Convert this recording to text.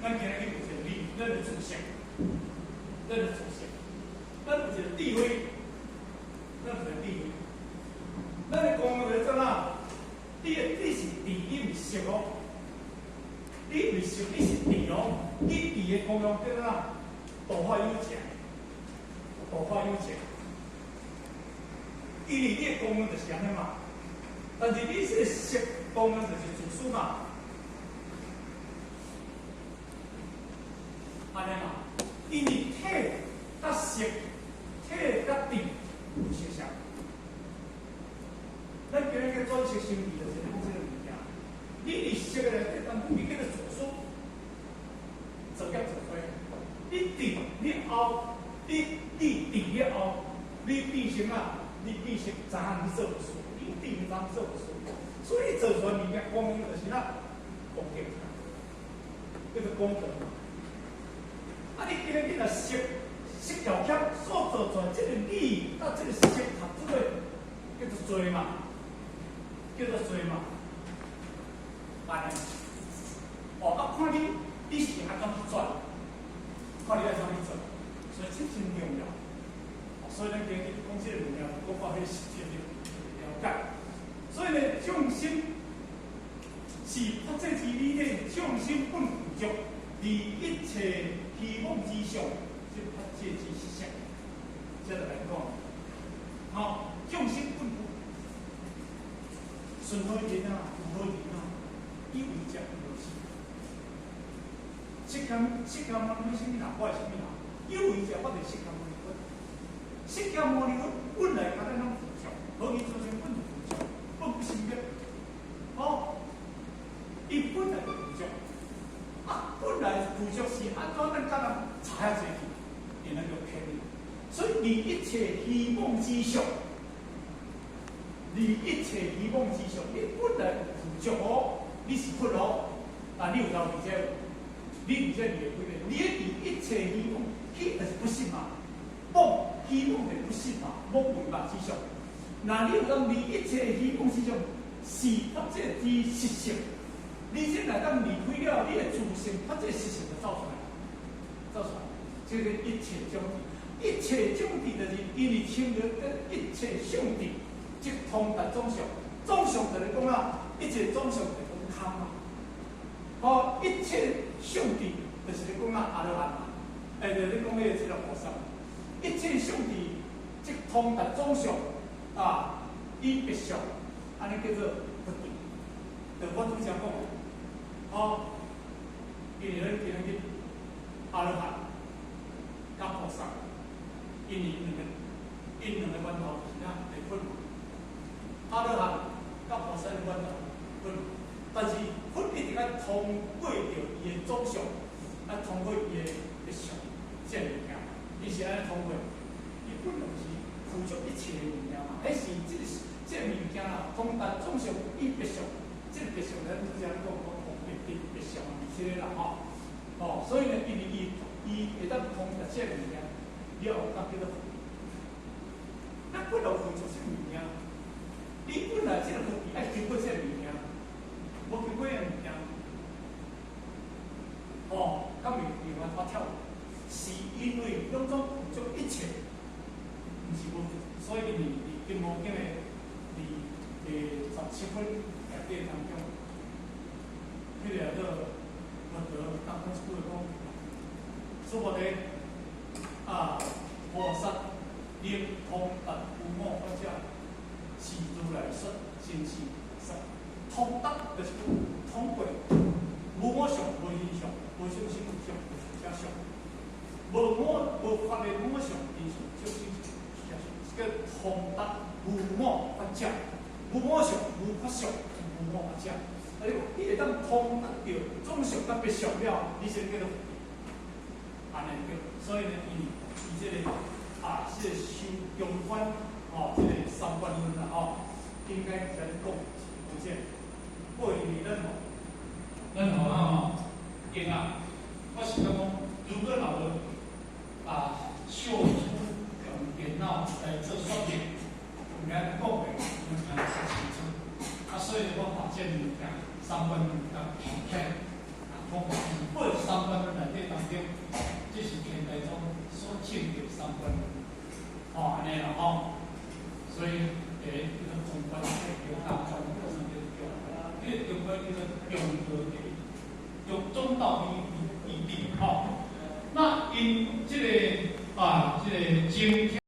咱今日有一个理，咱的主席，咱的主席，咱有一个地位，咱有一个地位。咱的功能就是怎啊？你是地，你唔是哦。你唔是，你是地哦。你地的功能叫怎啊？多发有钱，多发有钱。因为你的功能就是安尼嘛，但是你这色功能就是自私嘛。安尼嘛，因为体甲色、体甲地有相像。咱今日叫转色心理就是讲这个物件。你色个来，当你叫做自私，做业做衰。你地你后，你地了后，你变成啊，你变成怎样做不出？你地怎做不出？所以做出来物件功能就是哪功德，叫做功德嘛。啊！你今日你若色条件所做出来，这个理甲这个色合做伙，叫做罪嘛，叫做罪嘛。安尼，哦，啊，看你是安怎去转，看你爱怎去做，所以这真重要。所以咱今日讲这个物件，我发现实际了解。所以呢，匠心是发展之理的，匠心本具足，而一切。希望之上，即发展之实相，这就来讲，好，匠心本具，顺好人啊，有好人啊，以为者有事。释迦牟尼什么人？我是什么人？有为者我就是释迦牟尼佛。释迦牟尼佛本来甲咱拢佛教，何以做成本就佛教？本不生灭，哦，伊本来就佛教。啊，本来佛教是安怎咱甲人差遐济去，伊能够骗你。所以你一切希望之上，你一切希望之上，你本来有佛教哦，你是佛哦，啊，你有道理者，你而且你会规个，你一切希望，迄就是不信嘛，梦希望就是不信嘛，梦为嘛之上。那你有当你一切希望之上，是发展之实相。你先来当离开了，你的自性发这事情就走出来，走出来。这个一切种地，一切种地就是因为牵着跟一切上帝，即通达总相。总相就是讲啊，一切总相就是讲空嘛。哦，一切上帝就是咧讲啊阿罗汉嘛，就是咧讲迄个菩萨。一切上帝即通达总相啊，以别相，安尼叫做不对。就我拄则讲。哦，因为咱今日阿罗汉、甲菩萨，因两个源头是哪会分？阿罗汉、甲菩萨的源头分，但是分一定要通过着伊的总相，啊，通过伊的别相，这物件，伊是安尼通过，伊本来是付出一切的物件嘛，迄是这物件啦，通达总相以别相，这别相咱拄则讲。别想这个啦吼，所以呢，因为伊会当通达这物件，了后当叫做佛。咱本来付出这物件，你本来这个佛爱经过这物件，无经过的物件，哦，甲袂办法跳，是因为拢总付出一切，毋是无，所以你金毛经的17分内底当中。迄个叫文德当中说的讲，说我哋啊，菩萨念通达无我法者，是如来说真是实。通达就是通过无我相、无人相、无相性相、无假相，无法的无我相、人相、相性假相，叫通达无我法者。无我相、无法相、无我法者。你会当通达着总相甲别相了，你先叫做安尼叫。所以呢，伊这个这个修中观这个三观论应该在讲有些过于认同。认同对我是讲，如果老人秀出电脑来做说明，应该讲的应该说清楚。所以我发现三观论讲好听，方法不本三观论内底当中，这是天台宗所证的三观论，安尼啦所以这个中观有大观，有什么有？这个中观叫做中道义，用中道义定那因这个这个经。